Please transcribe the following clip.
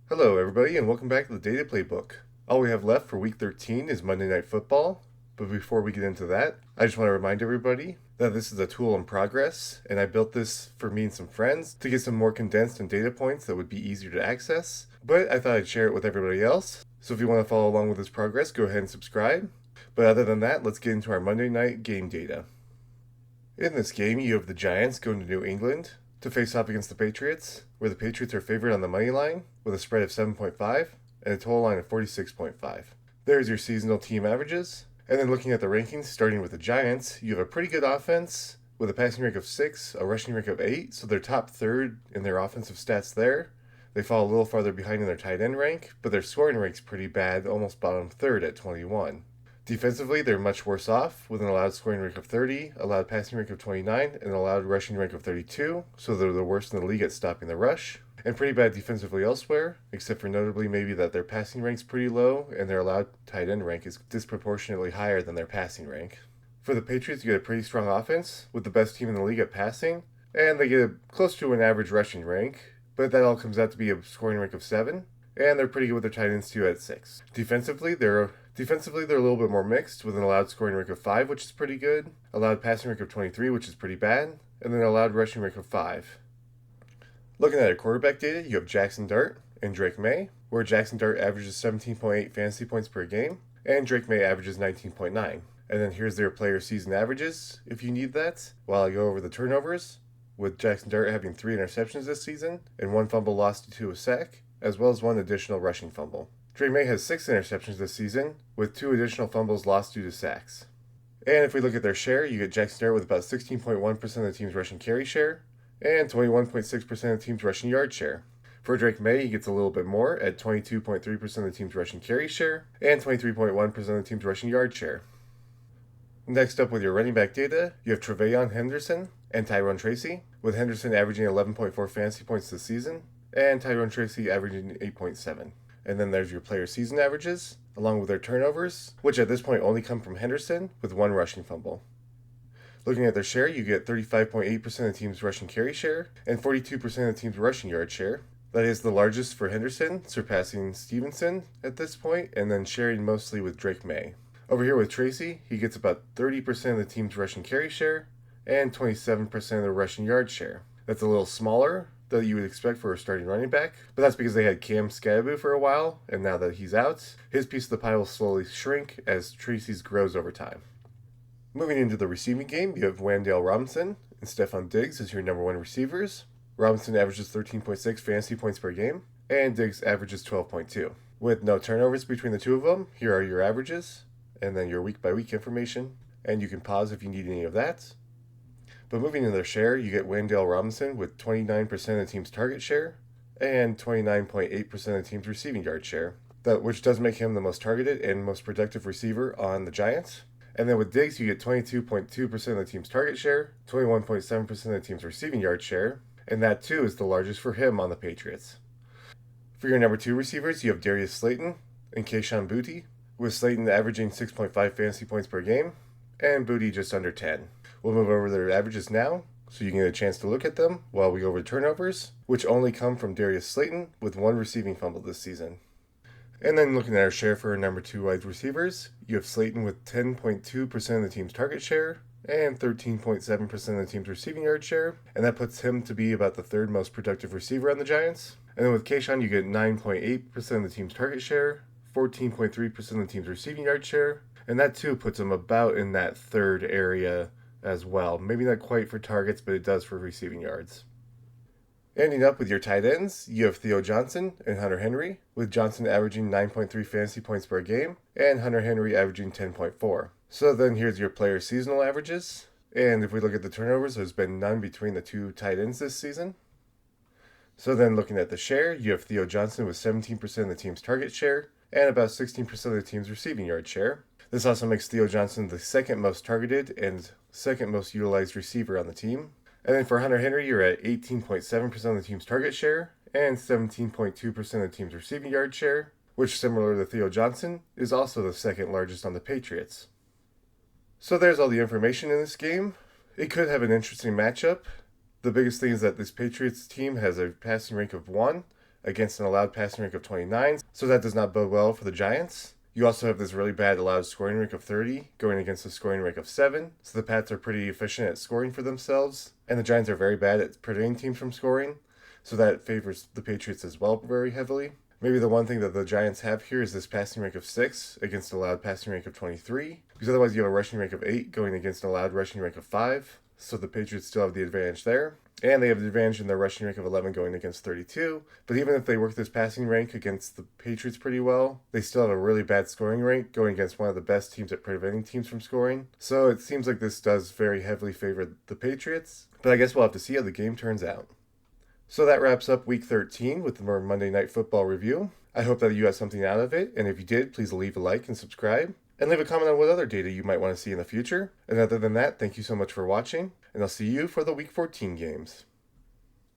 Hello, everybody, and welcome back to the Data Playbook. All we have left for Week 13 is Monday Night Football, but before we get into that, I just want to remind everybody that this is a tool in progress, and I built this for me and some friends to get some more condensed and data points that would be easier to access, but I thought I'd share it with everybody else. So if you want to follow along with this progress, go ahead and subscribe. But other than that, let's get into our Monday night game data. In this game, you have the Giants going to New England to face off against the Patriots, where the Patriots are favored on the money line with a spread of 7.5 and a total line of 46.5. There's your seasonal team averages. And then looking at the rankings, starting with the Giants, you have a pretty good offense with a passing rank of 6, a rushing rank of 8, so they're top third in their offensive stats there. They fall a little farther behind in their tight end rank, but their scoring rank's pretty bad, almost bottom third at 21. Defensively, they're much worse off, with an allowed scoring rank of 30, allowed passing rank of 29, and an allowed rushing rank of 32, so they're the worst in the league at stopping the rush. And pretty bad defensively elsewhere, except for notably maybe that their passing rank's pretty low, and their allowed tight end rank is disproportionately higher than their passing rank. For the Patriots, you get a pretty strong offense, with the best team in the league at passing, and they get close to an average rushing rank, but that all comes out to be a scoring rank of 7, and they're pretty good with their tight ends too at 6. Defensively, they're a little bit more mixed, with an allowed scoring rank of 5, which is pretty good, allowed passing rank of 23, which is pretty bad, and then allowed rushing rank of 5. Looking at our quarterback data, you have Jackson Dart and Drake May, where Jackson Dart averages 17.8 fantasy points per game, and Drake May averages 19.9. And then here's their player season averages, if you need that, while I go over the turnovers, with Jackson Dart having 3 interceptions this season, and 1 fumble lost to a sack, as well as 1 additional rushing fumble. Drake May has 6 interceptions this season, with 2 additional fumbles lost due to sacks. And if we look at their share, you get Jackson Dart with about 16.1% of the team's rushing carry share, and 21.6% of the team's rushing yard share. For Drake May, he gets a little bit more at 22.3% of the team's rushing carry share, and 23.1% of the team's rushing yard share. Next up with your running back data, you have Tre'Veyon Henderson and Tyrone Tracy, with Henderson averaging 11.4 fantasy points this season, and Tyrone Tracy averaging 8.7. And then there's your player season averages, along with their turnovers, which at this point only come from Henderson, with 1 rushing fumble. Looking at their share, you get 35.8% of the team's rushing carry share, and 42% of the team's rushing yard share. That is the largest for Henderson, surpassing Stevenson at this point, and then sharing mostly with Drake May. Over here with Tracy, he gets about 30% of the team's rushing carry share, and 27% of the rushing yard share. That's a little smaller that you would expect for a starting running back, but that's because they had Cam Skadaboo for a while, and now that he's out, his piece of the pie will slowly shrink as Tracy's grows over time. Moving into the receiving game, you have Wan'Dale Robinson and Stephon Diggs as your number 1 receivers. Robinson averages 13.6 fantasy points per game, and Diggs averages 12.2. With no turnovers between the two of them, here are your averages, and then your week-by-week information, and you can pause if you need any of that. But moving in their share, you get Wan'Dale Robinson with 29% of the team's target share and 29.8% of the team's receiving yard share, which does make him the most targeted and most productive receiver on the Giants. And then with Diggs, you get 22.2% of the team's target share, 21.7% of the team's receiving yard share, and that too is the largest for him on the Patriots. For your number 2 receivers, you have Darius Slayton and Kayshon Boutte, with Slayton averaging 6.5 fantasy points per game, and Boutte just under 10. We'll move over their averages now, so you can get a chance to look at them while we go over turnovers, which only come from Darius Slayton with 1 receiving fumble this season. And then looking at our share for our number 2 wide receivers, you have Slayton with 10.2% of the team's target share and 13.7% of the team's receiving yard share, and that puts him to be about the 3rd most productive receiver on the Giants. And then with Kayshon, you get 9.8% of the team's target share, 14.3% of the team's receiving yard share, and that too puts him about in that 3rd area as well. Maybe not quite for targets, but it does for receiving yards. Ending up with your tight ends, you have Theo Johnson and Hunter Henry, with Johnson averaging 9.3 fantasy points per game, and Hunter Henry averaging 10.4. So then here's your player seasonal averages, and if we look at the turnovers, there's been none between the 2 tight ends this season. So then looking at the share, you have Theo Johnson with 17% of the team's target share, and about 16% of the team's receiving yard share. This also makes Theo Johnson the 2nd most targeted and 2nd most utilized receiver on the team. And then for Hunter Henry, you're at 18.7% of the team's target share and 17.2% of the team's receiving yard share, which, similar to Theo Johnson, is also the 2nd largest on the Patriots. So there's all the information in this game. It could have an interesting matchup. The biggest thing is that this Patriots team has a passing rank of 1, against an allowed passing rate of 29, so that does not bode well for the Giants. You also have this really bad allowed scoring rate of 30 going against a scoring rate of 7, so the Pats are pretty efficient at scoring for themselves, and the Giants are very bad at preventing teams from scoring, so that favors the Patriots as well very heavily. Maybe the one thing that the Giants have here is this passing rate of 6 against an allowed passing rate of 23, because otherwise you have a rushing rate of 8 going against an allowed rushing rate of 5, so the Patriots still have the advantage there. And they have the advantage in their rushing rank of 11 going against 32. But even if they work this passing rank against the Patriots pretty well, they still have a really bad scoring rank going against one of the best teams at preventing teams from scoring. So it seems like this does very heavily favor the Patriots. But I guess we'll have to see how the game turns out. So that wraps up Week 13 with our Monday Night Football review. I hope that you got something out of it. And if you did, please leave a like and subscribe. And leave a comment on what other data you might want to see in the future. And other than that, thank you so much for watching. And I'll see you for the Week 14 games.